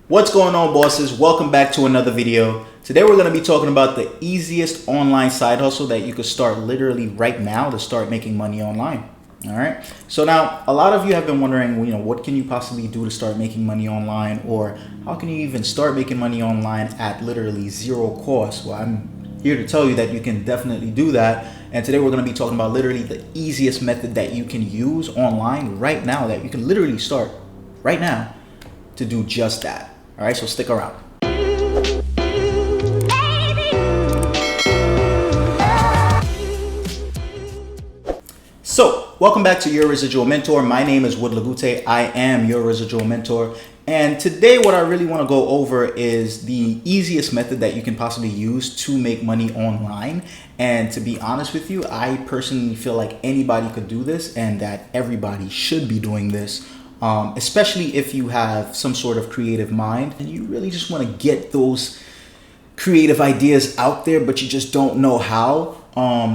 What's going on, bosses? Welcome back to another video. Today we're going to be talking about the easiest online side hustle that you could start literally right now to start making money online. All right. So now a lot of you have been wondering, what can you possibly do to start making money online, or how can you even start making money online at literally zero cost? Well, I'm here to tell you that you can definitely do that. And today we're going to be talking about literally the easiest method that you can use online right now, that you can literally start right now to do just that. All right, so stick around. So welcome back to Your Residual Mentor. My name is Wood Lagute. I am your residual mentor. And today what I really want to go over is the easiest method that you can possibly use to make money online. And to be honest with you, I personally feel like anybody could do this and that everybody should be doing this. Especially if you have some sort of creative mind and you really just want to get those creative ideas out there, but you just don't know how.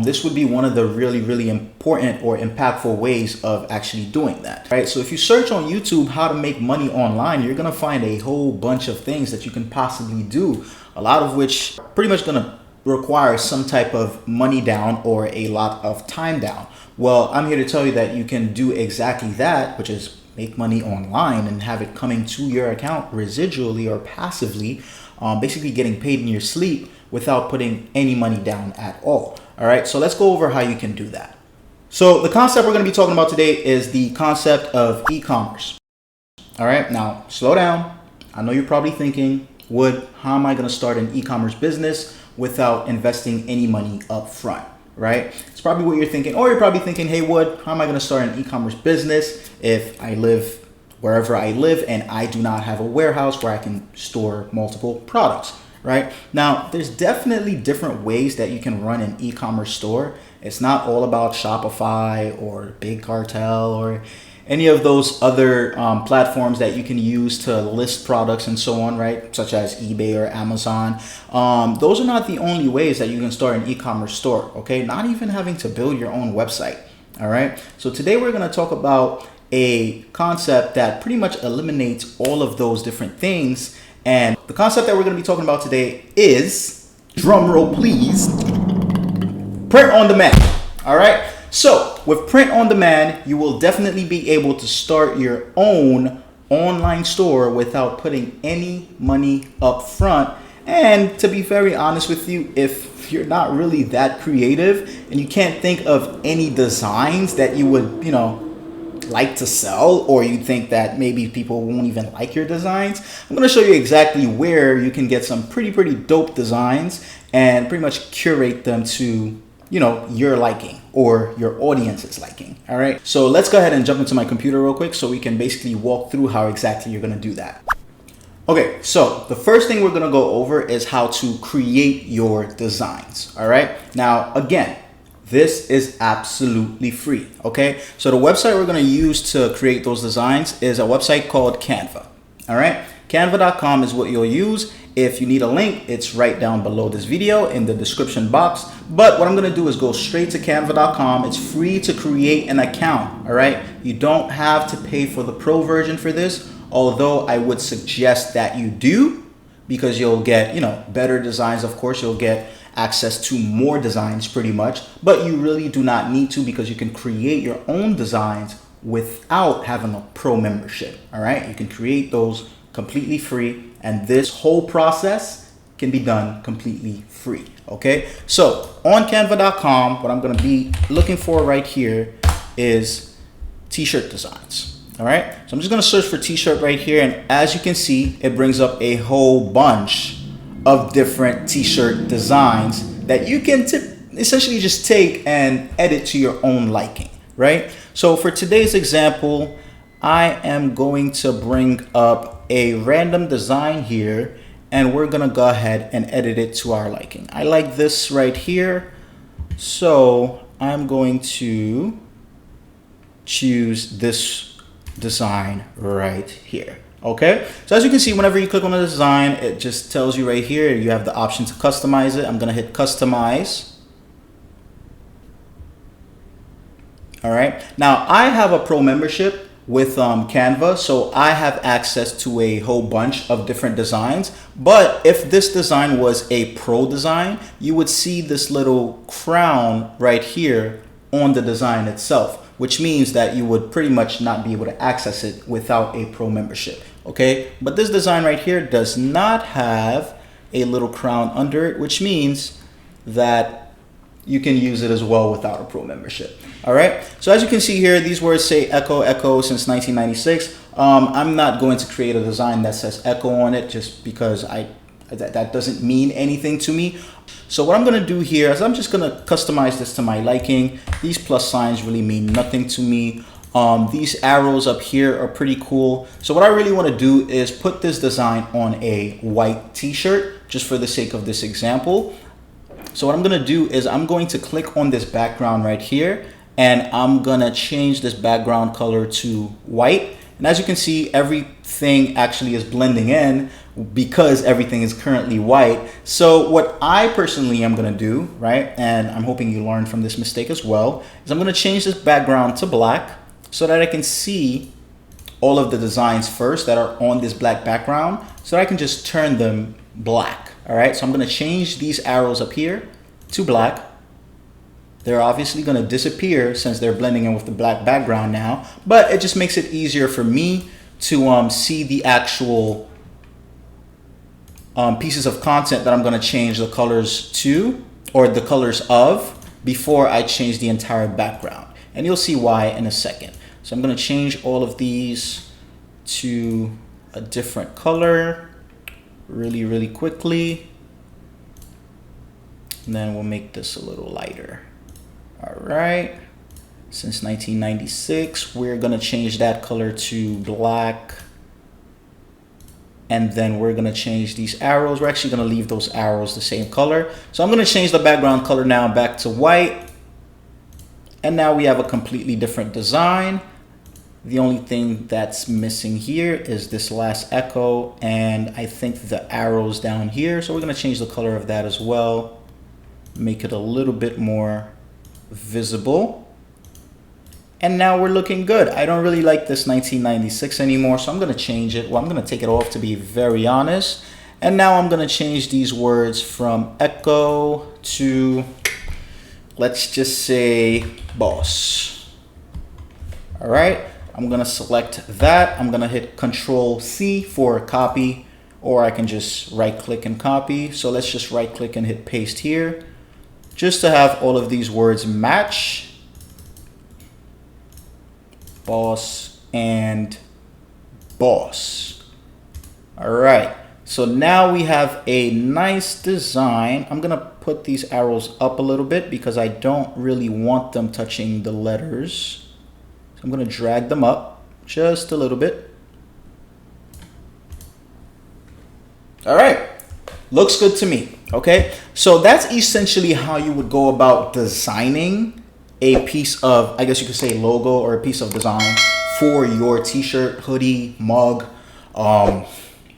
This would be one of the really important or impactful ways of actually doing that, right? So if you search on YouTube how to make money online, you're going to find a whole bunch of things that you can possibly do, a lot of which are pretty much going to require some type of money down or a lot of time down. Well, I'm here to tell you that you can do exactly that, which is make money online and have it coming to your account residually or passively, basically getting paid in your sleep without putting any money down at all. All right, so let's go over how you can do that. So the concept we're going to be talking about today is the concept of e-commerce. All right, now slow down. I know you're probably thinking, Wood, how am I going to start an e-commerce business without investing any money up front? Right? It's probably what you're thinking. Or you're probably thinking, hey, Wood, how am I going to start an e-commerce business if I live wherever I live and I do not have a warehouse where I can store multiple products, right? Now, there's definitely different ways that you can run an e-commerce store. It's not all about Shopify or Big Cartel or any of those other platforms that you can use to list products and so on, right? Such as eBay or Amazon. Those are not the only ways that you can start an e-commerce store, okay? Not even having to build your own website, all right? So today we're gonna talk about a concept that pretty much eliminates all of those different things. And the concept that we're gonna be talking about today is, drum roll please, print on demand, all right? So with print on demand, you will definitely be able to start your own online store without putting any money up front. And to be very honest with you, if you're not really that creative and you can't think of any designs that you would, like to sell, or you think that maybe people won't even like your designs, I'm going to show you exactly where you can get some pretty dope designs and pretty much curate them to your liking or your audience's liking. All right, so let's go ahead and jump into my computer real quick so we can basically walk through how exactly you're going to do that. Okay, so the first thing we're going to go over is how to create your designs. All right, now again, this is absolutely free. Okay, so the website we're going to use to create those designs is a website called Canva. All right, canva.com is what you'll use. If you need a link, it's right down below this video in the description box. But what I'm going to do is go straight to canva.com. It's free to create an account. All right, you don't have to pay for the pro version for this, although I would suggest that you do, because you'll get better designs. Of course, you'll get access to more designs pretty much, but you really do not need to, because you can create your own designs without having a pro membership. All right, you can create those completely free, and this whole process can be done completely free. Okay, so on canva.com, what I'm going to be looking for right here is t-shirt designs. All right, so I'm just going to search for t-shirt right here, and as you can see, it brings up a whole bunch of different t-shirt designs that you can essentially just take and edit to your own liking, right? So for today's example, I am going to bring up a random design here, and we're gonna go ahead and edit it to our liking. I like this right here, so I'm going to choose this design right here. Okay, so as you can see, whenever you click on the design, it just tells you right here, you have the option to customize it. I'm gonna hit customize. All right, now I have a pro membership, with Canva, so I have access to a whole bunch of different designs. But if this design was a pro design, you would see this little crown right here on the design itself, which means that you would pretty much not be able to access it without a pro membership. Okay, but this design right here does not have a little crown under it, which means that you can use it as well without a pro membership. All right, so as you can see here, these words say Echo since 1996. I'm not going to create a design that says Echo on it just because that doesn't mean anything to me. So what I'm going to do here is I'm just going to customize this to my liking. These plus signs really mean nothing to me. These arrows up here are pretty cool. So what I really want to do is put this design on a white t-shirt just for the sake of this example. So what I'm going to do is I'm going to click on this background right here, and I'm going to change this background color to white. And as you can see, everything actually is blending in because everything is currently white. So what I personally am going to do, right, and I'm hoping you learned from this mistake as well, is I'm going to change this background to black so that I can see all of the designs first that are on this black background, so that I can just turn them black. All right, so I'm going to change these arrows up here to black. They're obviously going to disappear since they're blending in with the black background now, but it just makes it easier for me to see the actual pieces of content that I'm going to change the colors to, or the colors of, before I change the entire background. And you'll see why in a second. So I'm going to change all of these to a different color really quickly. And then we'll make this a little lighter. All right. Since 1996, we're going to change that color to black. And then we're going to change these arrows. We're actually going to leave those arrows the same color. So I'm going to change the background color now back to white. And now we have a completely different design. The only thing that's missing here is this last echo, and I think the arrows down here. So we're going to change the color of that as well. Make it a little bit more visible. And now we're looking good. I don't really like this 1996 anymore, so I'm going to change it. Well, I'm going to take it off, to be very honest. And now I'm going to change these words from echo to, let's just say, boss. All right, I'm going to select that. I'm going to hit Control C for copy, or I can just right click and copy. So let's just right click and hit paste here, just to have all of these words match. Boss and boss. All right, so now we have a nice design. I'm gonna put these arrows up a little bit because I don't really want them touching the letters. So I'm gonna drag them up just a little bit. All right, looks good to me. Okay, so that's essentially how you would go about designing a piece of, I guess you could say, logo or a piece of design for your t-shirt, hoodie, mug,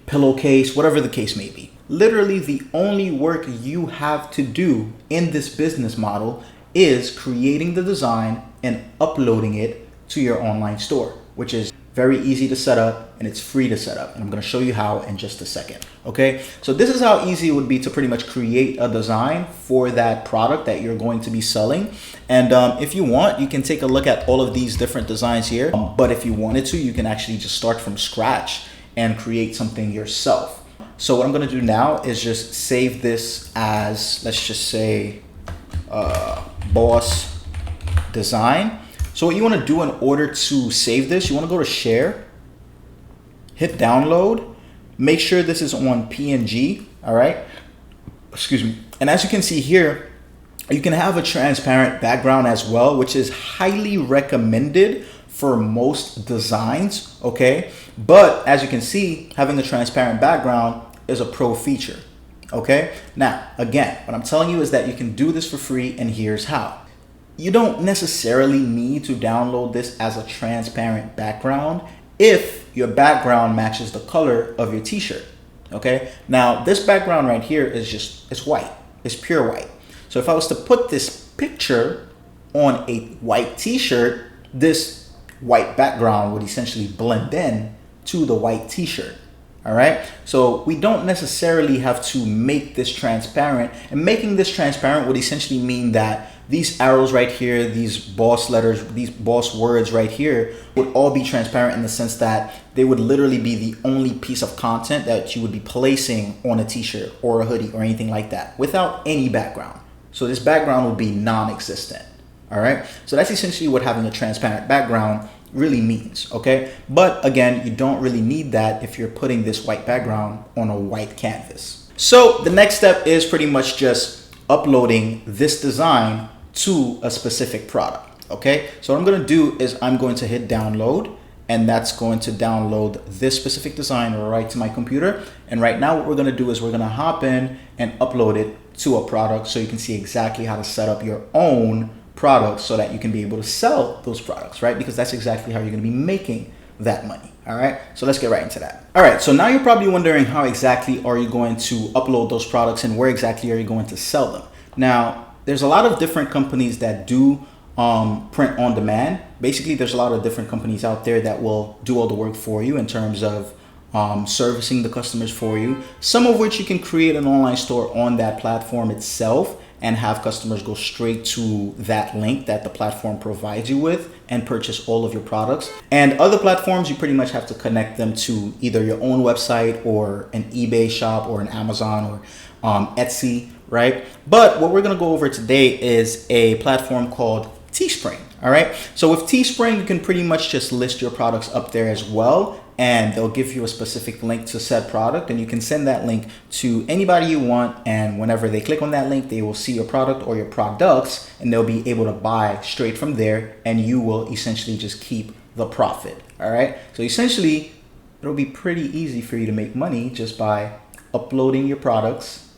pillowcase, whatever the case may be. Literally the only work you have to do in this business model is creating the design and uploading it to your online store, which is very easy to set up and it's free to set up. And I'm going to show you how in just a second. Okay, so this is how easy it would be to pretty much create a design for that product that you're going to be selling. And if you want, you can take a look at all of these different designs here. But if you wanted to, you can actually just start from scratch and create something yourself. So what I'm going to do now is just save this as, let's just say, boss design. So what you want to do in order to save this, you want to go to share, hit download, make sure this is on PNG, all right? Excuse me. And as you can see here, you can have a transparent background as well, which is highly recommended for most designs, okay? But as you can see, having a transparent background is a pro feature, okay? Now, again, what I'm telling you is that you can do this for free, and here's how. You don't necessarily need to download this as a transparent background if your background matches the color of your t-shirt, okay? Now, this background right here is just, it's white, it's pure white. So if I was to put this picture on a white t-shirt, this white background would essentially blend in to the white t-shirt. All right, so we don't necessarily have to make this transparent, and making this transparent would essentially mean that these arrows right here, these boss letters, these boss words right here would all be transparent in the sense that they would literally be the only piece of content that you would be placing on a t-shirt or a hoodie or anything like that without any background. So this background would be non-existent. All right, so that's essentially what having a transparent background really means, okay? But again, you don't really need that if you're putting this white background on a white canvas. So the next step is pretty much just uploading this design to a specific product, okay? So what I'm gonna do is I'm going to hit download, and that's going to download this specific design right to my computer. And right now what we're gonna do is we're gonna hop in and upload it to a product so you can see exactly how to set up your own products so that you can be able to sell those products, right? Because that's exactly how you're going to be making that money. All right, so let's get right into that. All right, so now you're probably wondering how exactly are you going to upload those products and where exactly are you going to sell them. Now, there's a lot of different companies that do print on demand. Basically, there's a lot of different companies out there that will do all the work for you in terms of servicing the customers for you, some of which you can create an online store on that platform itself and have customers go straight to that link that the platform provides you with and purchase all of your products. And other platforms, you pretty much have to connect them to either your own website or an eBay shop or an Amazon or Etsy, right? But what we're gonna go over today is a platform called Teespring, all right? So with Teespring, you can pretty much just list your products up there as well, and they'll give you a specific link to said product, and you can send that link to anybody you want, and whenever they click on that link, they will see your product or your products, and they'll be able to buy straight from there, and you will essentially just keep the profit, all right? So essentially, it'll be pretty easy for you to make money just by uploading your products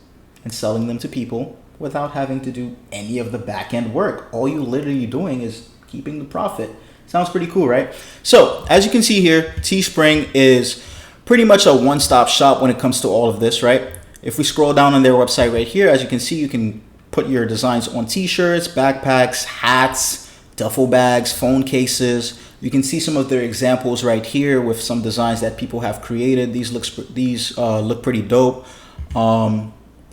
and selling them to people without having to do any of the back-end work. All you literally doing is keeping the profit. Sounds pretty cool, right? So as you can see here, Teespring is pretty much a one-stop shop when it comes to all of this, right? If we scroll down on their website right here, as you can see, you can put your designs on t-shirts, backpacks, hats, duffel bags, phone cases. You can see some of their examples right here with some designs that people have created. These look pretty dope.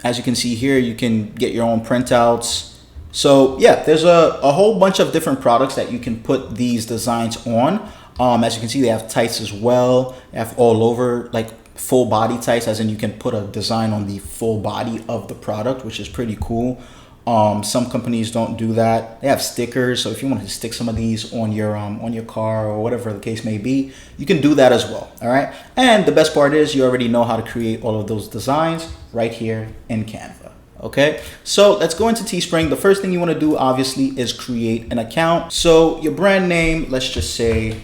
As you can see here, you can get your own printouts. So yeah, there's a whole bunch of different products that you can put these designs on. As you can see, they have tights as well. They have all over, like full body tights, as in you can put a design on the full body of the product, which is pretty cool. Some companies don't do that. They have stickers, so if you want to stick some of these on your car or whatever the case may be, you can do that as well. All right, and the best part is you already know how to create all of those designs right here in Canva. Okay, so let's go into Teespring. The first thing you want to do obviously is create an account. So your brand name, let's just say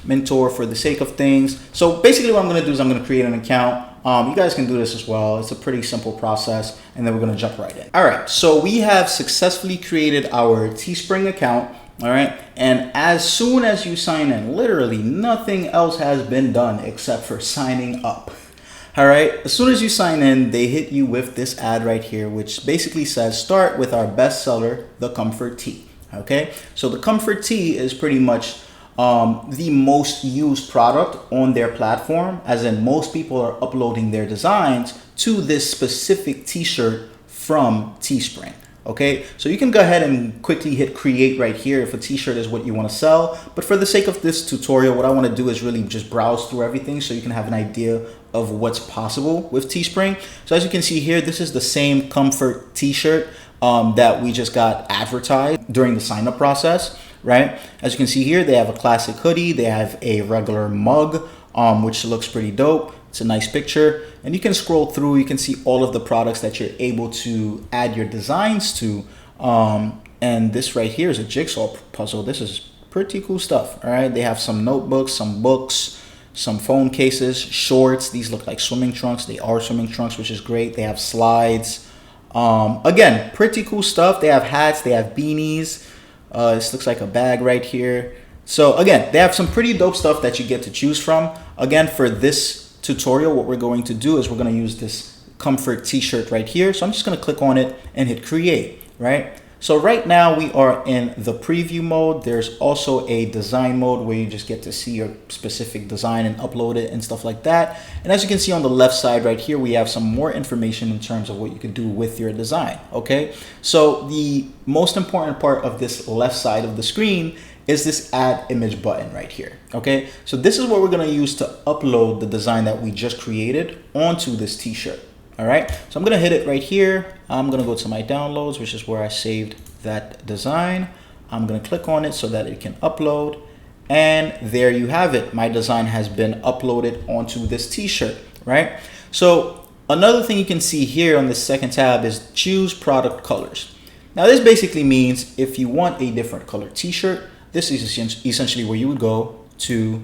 Mentor for the sake of things. So basically what I'm going to do is I'm going to create an account. You guys can do this as well. It's a pretty simple process, and then we're going to jump right in. All right, so we have successfully created our Teespring account. All right, and as soon as you sign in, literally nothing else has been done except for signing up. All right, as soon as you sign in, they hit you with this ad right here, which basically says start with our best seller, the Comfort Tee. Okay, so the Comfort Tee is pretty much the most used product on their platform, as in most people are uploading their designs to this specific t-shirt from Teespring. Okay, so you can go ahead and quickly hit create right here if a t-shirt is what you want to sell. But for the sake of this tutorial, what I want to do is really just browse through everything so you can have an idea of what's possible with Teespring. So as you can see here, this is the same Comfort t-shirt that we just got advertised during the sign up process, right? As you can see here, they have a classic hoodie, they have a regular mug, which looks pretty dope. It's a nice picture, and you can scroll through, you can see all of the products that you're able to add your designs to. And this right here is a jigsaw puzzle. This is pretty cool stuff. All right, they have some notebooks, some books, some phone cases, shorts. These look like swimming trunks. They are swimming trunks, which is great. They have slides. Again, pretty cool stuff. They have hats, they have beanies. This looks like a bag right here. So again, they have some pretty dope stuff that you get to choose from. Again, for this tutorial, what we're going to do is we're going to use this Comfort t-shirt right here. So I'm just going to click on it and hit create, right? So right now we are in the preview mode. There's also a design mode where you just get to see your specific design and upload it and stuff like that. And as you can see on the left side right here, we have some more information in terms of what you can do with your design, okay? So the most important part of this left side of the screen is this add image button right here, okay? So this is what we're gonna use to upload the design that we just created onto this t-shirt. All right, so I'm gonna hit it right here. I'm gonna go to my downloads, which is where I saved that design. I'm gonna click on it so that it can upload. And there you have it. My design has been uploaded onto this t-shirt, right? So another thing you can see here on the second tab is choose product colors. Now this basically means if you want a different color t-shirt, this is essentially where you would go to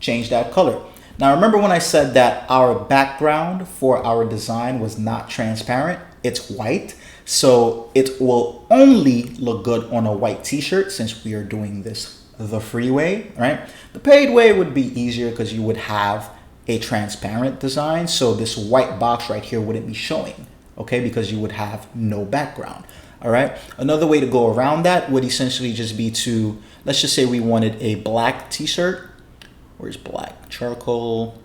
change that color. Now, remember when I said that our background for our design was not transparent? It's white. So it will only look good on a white t-shirt since we are doing this the free way, right? The paid way would be easier because you would have a transparent design. So this white box right here wouldn't be showing, okay? Because you would have no background, all right? Another way to go around that would essentially just be to, let's just say we wanted a black t-shirt. Where's black? Charcoal,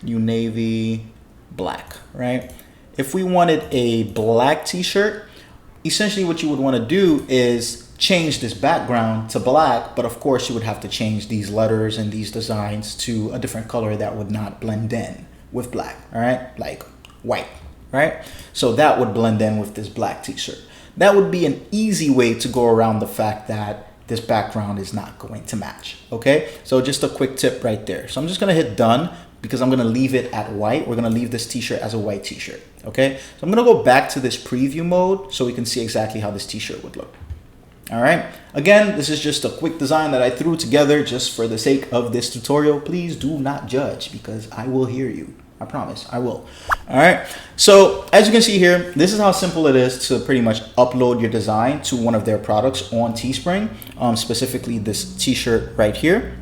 new navy, black, right? If we wanted a black t-shirt, essentially what you would want to do is change this background to black, but of course you would have to change these letters and these designs to a different color that would not blend in with black, all right? Like white, right? So that would blend in with this black t-shirt. That would be an easy way to go around the fact that this background is not going to match, okay? So just a quick tip right there. So I'm just gonna hit done because I'm gonna leave it at white. We're gonna leave this t-shirt as a white t-shirt, okay? So I'm gonna go back to this preview mode so we can see exactly how this t-shirt would look. All right, again, this is just a quick design that I threw together just for the sake of this tutorial. Please do not judge because I will hear you. I promise, I will. All right, so as you can see here, this is how simple it is to pretty much upload your design to one of their products on Teespring, specifically this t-shirt right here.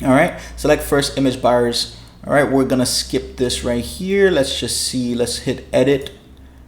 All right, select first image buyers. All right, we're gonna skip this right here. Let's just see, let's hit edit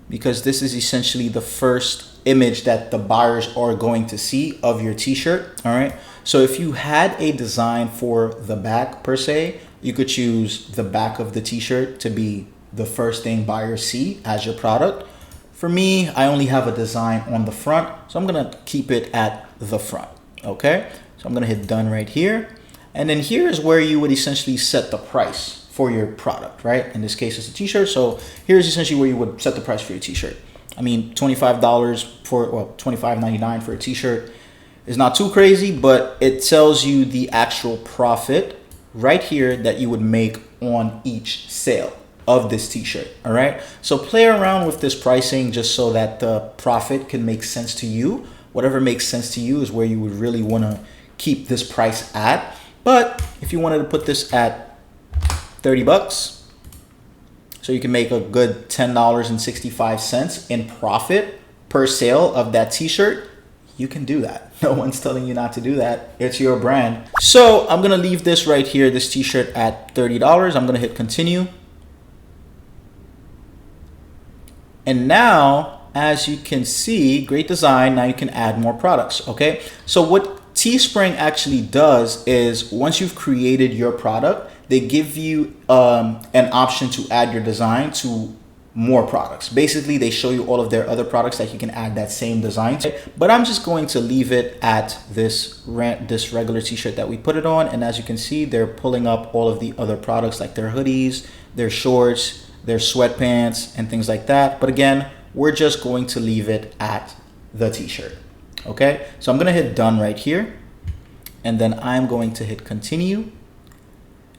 because this is essentially the first image that the buyers are going to see of your t-shirt. All right, so if you had a design for the back per se, you could choose the back of the t-shirt to be the first thing buyers see as your product. For me, I only have a design on the front, so I'm gonna keep it at the front, okay? So I'm gonna hit done right here. And then here is where you would essentially set the price for your product, right? In this case, it's a t-shirt, so here's essentially where you would set the price for your t-shirt. I mean, $25 for, well, $25.99 for a t-shirt is not too crazy, but it tells you the actual profit right here that you would make on each sale of this t-shirt. All right, so play around with this pricing just so that the profit can make sense to you. Whatever makes sense to you is where you would really want to keep this price at. But if you wanted to put this at 30 bucks, so you can make a good $10.65 in profit per sale of that t-shirt, you can do that. No one's telling you not to do that. It's your brand. So I'm gonna leave this right here, this t-shirt at $30. I'm gonna hit continue. And now, as you can see, great design. Now you can add more products, okay? So what Teespring actually does is once you've created your product, they give you an option to add your design to more products. Basically, they show you all of their other products that you can add that same design to. But I'm just going to leave it at this regular t-shirt that we put it on. And as you can see, they're pulling up all of the other products like their hoodies, their shorts, their sweatpants, and things like that. But again, we're just going to leave it at the t-shirt. Okay, so I'm gonna hit done right here. And then I'm going to hit continue.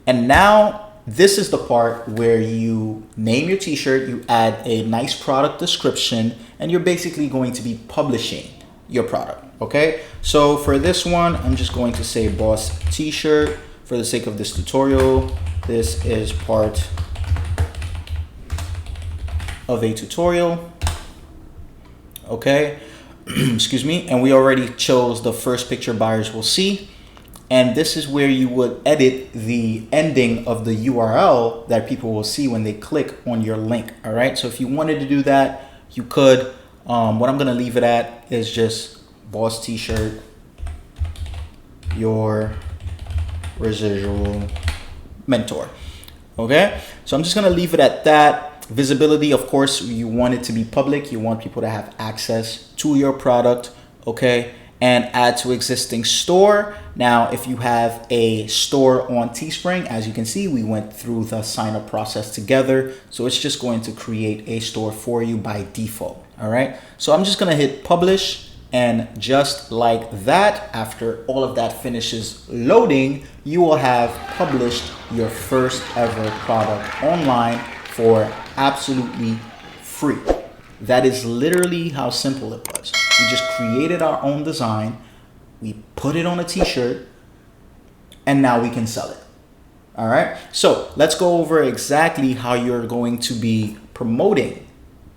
And now this is the part where you name your t-shirt, you add a nice product description, and you're basically going to be publishing your product, okay? So for this one, I'm just going to say Boss T-shirt. For the sake of this tutorial, this is part of a tutorial, okay? Excuse me, and we already chose the first picture buyers will see. And this is where you would edit the ending of the URL that people will see when they click on your link. All right. So if you wanted to do that, you could. What I'm gonna leave it at is just boss t-shirt, your residual mentor. Okay, so I'm just gonna leave it at that. Visibility, of course, you want it to be public. You want people to have access to your product. Okay, and add to existing store. Now, if you have a store on Teespring, as you can see, we went through the sign up process together. So it's just going to create a store for you by default. All right, so I'm just gonna hit publish. And just like that, after all of that finishes loading, you will have published your first ever product online for absolutely free. That is literally how simple it was. We just created our own design, we put it on a t-shirt, and now we can sell it. All right, so let's go over exactly how you're going to be promoting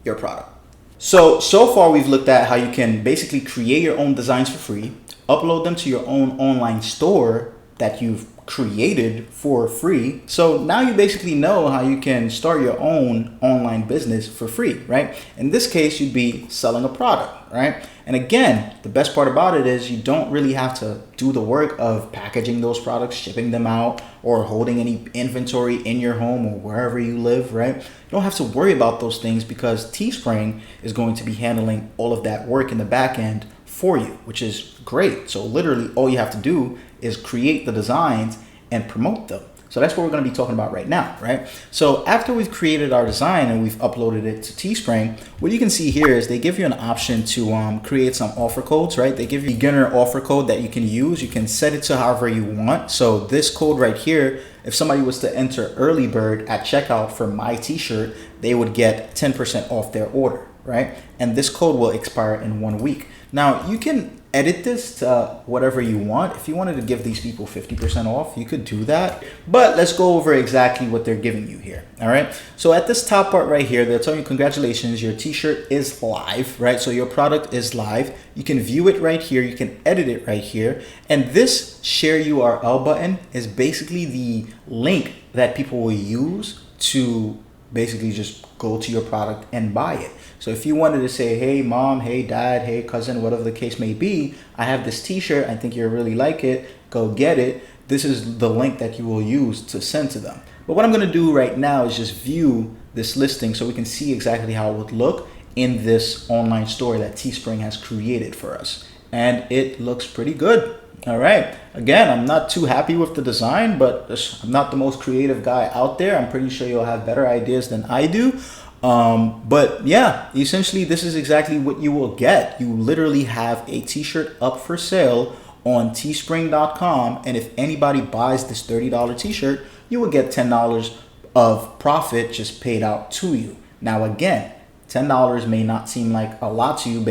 your product. So far we've looked at how you can basically create your own designs for free, upload them to your own online store that you've created for free. So now you basically know how you can start your own online business for free, right? In this case, you'd be selling a product, right? And again, the best part about it is you don't really have to do the work of packaging those products, shipping them out, or holding any inventory in your home or wherever you live, right? You don't have to worry about those things because Teespring is going to be handling all of that work in the back end for you, which is great. So literally all you have to do is create the designs and promote them. So that's what we're going to be talking about right now, right? So after we've created our design and we've uploaded it to Teespring, what you can see here is they give you an option to create some offer codes, right? They give you a beginner offer code that you can use. You can set it to however you want. So this code right here, if somebody was to enter early bird at checkout for my t-shirt, they would get 10% off their order, right? And this code will expire in 1 week. Now you can edit this to whatever you want. If you wanted to give these people 50% off, you could do that. But let's go over exactly what they're giving you here. All right. So at this top part right here, they're telling you, congratulations, your t-shirt is live, right? So your product is live. You can view it right here. You can edit it right here. And this share URL button is basically the link that people will use to basically just go to your product and buy it. So if you wanted to say, hey mom, hey dad, hey cousin, whatever the case may be, I have this t-shirt, I think you'll really like it, go get it. This is the link that you will use to send to them. But what I'm going to do right now is just view this listing so we can see exactly how it would look in this online store that Teespring has created for us. And it looks pretty good. All right. Again, I'm not too happy with the design, but I'm not the most creative guy out there. I'm pretty sure you'll have better ideas than I do. But yeah, essentially this is exactly what you will get. You literally have a t-shirt up for sale on teespring.com. And if anybody buys this $30 t-shirt, you will get $10 of profit just paid out to you. Now, again, $10 may not seem like a lot to you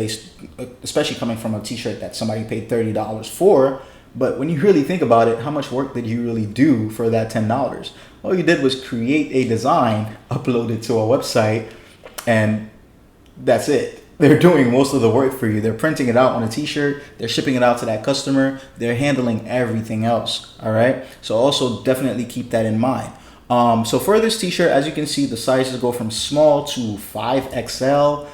especially coming from a t-shirt that somebody paid $30 for. But when you really think about it, how much work did you really do for that $10? All you did was create a design, upload it to a website, and that's it. They're doing most of the work for you. They're printing it out on a t-shirt. They're shipping it out to that customer. They're handling everything else. All right. So also definitely keep that in mind. So for this t-shirt, as you can see, the sizes go from small to 5XL.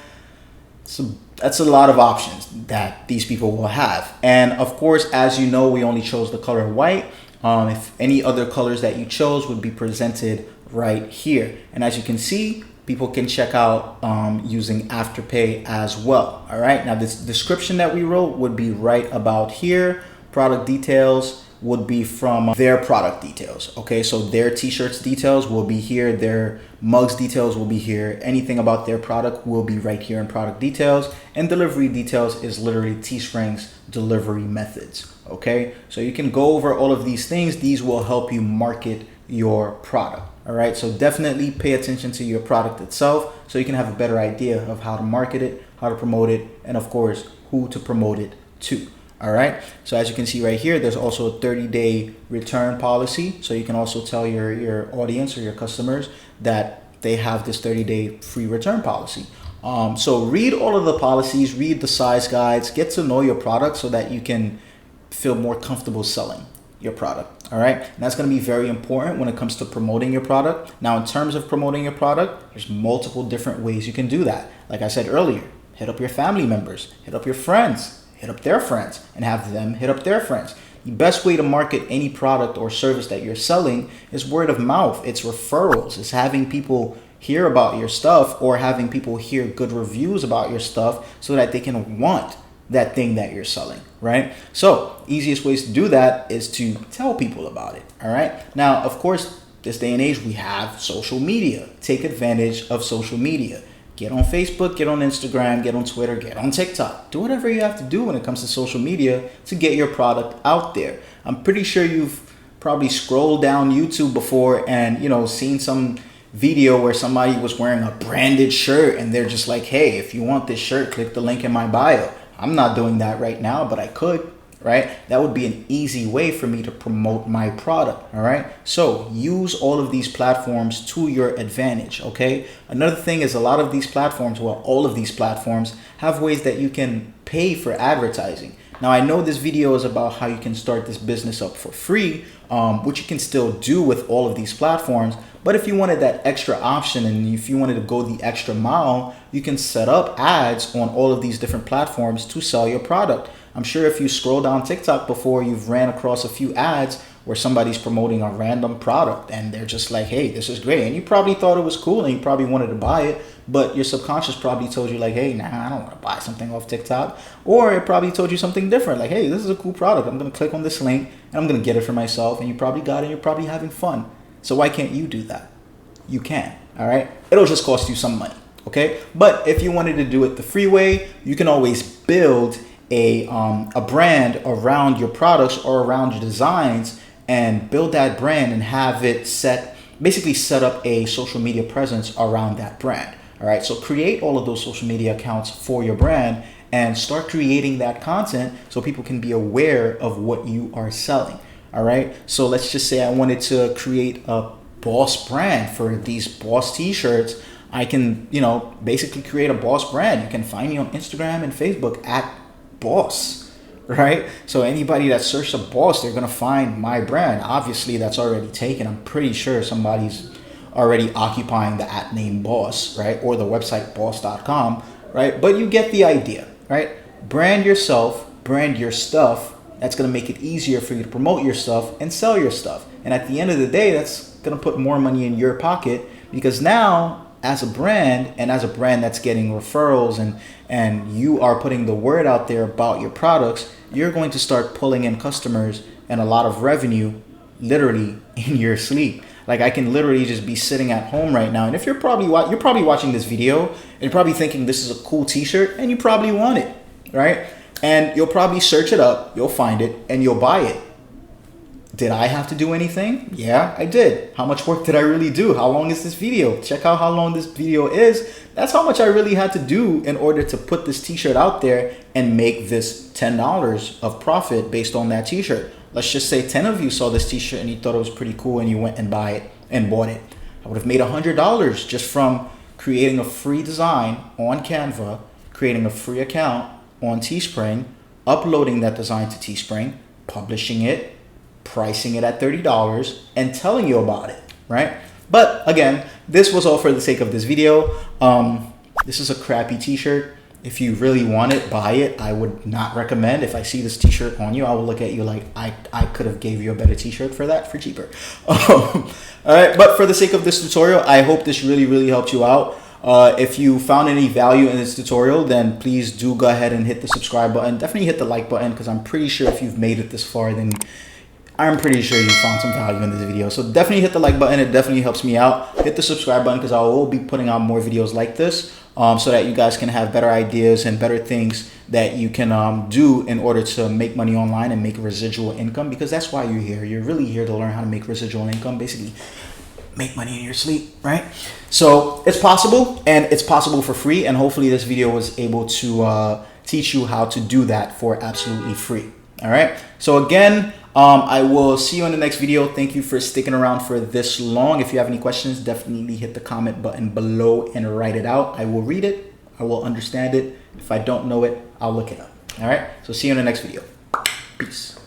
So that's a lot of options that these people will have. And of course, as you know, we only chose the color white. If any other colors that you chose would be presented right here. And as you can see, people can check out using Afterpay as well. All right. Now this description that we wrote would be right about here. Product details would be from their product details. Okay, so their t-shirts details will be here, their mugs details will be here, anything about their product will be right here in product details, and delivery details is literally Teespring's delivery methods. Okay, so you can go over all of these things. These will help you market your product. All right, so definitely pay attention to your product itself so you can have a better idea of how to market it, how to promote it, and of course, who to promote it to. All right, so as you can see right here, there's also a 30-day return policy. So you can also tell your audience or your customers that they have this 30-day free return policy. So read all of the policies, read the size guides, get to know your product so that you can feel more comfortable selling your product. All right, and that's going to be very important when it comes to promoting your product. Now, in terms of promoting your product, there's multiple different ways you can do that. Like I said earlier, hit up your family members, hit up your friends, hit up their friends, and have them hit up their friends. The best way to market any product or service that you're selling is word of mouth. It's referrals. It's having people hear about your stuff or having people hear good reviews about your stuff so that they can want that thing that you're selling, right? So easiest ways to do that is to tell people about it, all right? Now, of course, this day and age, we have social media. Take advantage of social media. Get on Facebook, get on Instagram, get on Twitter, get on TikTok. Do whatever you have to do when it comes to social media to get your product out there. I'm pretty sure you've probably scrolled down YouTube before and, seen some video where somebody was wearing a branded shirt and they're just like, hey, if you want this shirt, click the link in my bio. I'm not doing that right now, but I could, right? That would be an easy way for me to promote my product, all right? So use all of these platforms to your advantage, okay? Another thing is a lot of these platforms, well, all of these platforms have ways that you can pay for advertising. Now, I know this video is about how you can start this business up for free, which you can still do with all of these platforms. But if you wanted that extra option and if you wanted to go the extra mile, you can set up ads on all of these different platforms to sell your product. I'm sure if you scroll down TikTok before, you've ran across a few ads where somebody's promoting a random product and they're just like, hey, this is great. And you probably thought it was cool and you probably wanted to buy it, but your subconscious probably told you like, hey, nah, I don't want to buy something off TikTok. Or it probably told you something different, like, hey, this is a cool product. I'm going to click on this link and I'm going to get it for myself. And you probably got it and you're probably having fun. So why can't you do that? You can, all right? It'll just cost you some money, okay? But if you wanted to do it the free way, you can always build a brand around your products or around your designs and build that brand and have it basically set up a social media presence around that brand. All right, so create all of those social media accounts for your brand and start creating that content so people can be aware of what you are selling. All right, so let's just say I wanted to create a Boss brand for these Boss t-shirts. I can, basically create a Boss brand. You can find me on Instagram and Facebook at Boss, right? So anybody that searches a Boss, they're going to find my brand. Obviously, that's already taken. I'm pretty sure somebody's already occupying the @ name Boss, right? Or the website boss.com, right? But you get the idea, right? Brand yourself, brand your stuff. That's going to make it easier for you to promote your stuff and sell your stuff. And at the end of the day, that's going to put more money in your pocket because now as a brand and as a brand that's getting referrals and you are putting the word out there about your products, you're going to start pulling in customers and a lot of revenue literally in your sleep. Like I can literally just be sitting at home right now. And if you're probably watching this video and you're probably thinking this is a cool t-shirt and you probably want it, right? And you'll probably search it up, you'll find it and you'll buy it. Did I have to do anything? Yeah, I did. How much work did I really do? How long is this video? Check out how long this video is. That's how much I really had to do in order to put this t-shirt out there and make this $10 of profit based on that t-shirt. Let's just say 10 of you saw this t-shirt and you thought it was pretty cool and you went and bought it. I would have made $100 just from creating a free design on Canva, creating a free account on Teespring, uploading that design to Teespring, publishing it, pricing it at $30 and telling you about it, right? But again, this was all for the sake of this video. This is a crappy t-shirt. If you really want it, buy it. I would not recommend. If I see this t-shirt on you, I will look at you like I could have gave you a better t-shirt for that for cheaper. All right, but for the sake of this tutorial, I hope this really helped you out. If you found any value in this tutorial, then please do go ahead and hit the subscribe button. Definitely hit the like button because I'm pretty sure if you've made it this far, then I'm pretty sure you found some value in this video. So definitely hit the like button. It definitely helps me out. Hit the subscribe button because I will be putting out more videos like this so that you guys can have better ideas and better things that you can do in order to make money online and make residual income, because that's why you're here. You're really here to learn how to make residual income, basically make money in your sleep, right? So it's possible, and it's possible for free. And hopefully this video was able to teach you how to do that for absolutely free. All right. So again, I will see you in the next video. Thank you for sticking around for this long. If you have any questions, definitely hit the comment button below and write it out. I will read it. I will understand it. If I don't know it, I'll look it up. All right. So see you in the next video. Peace.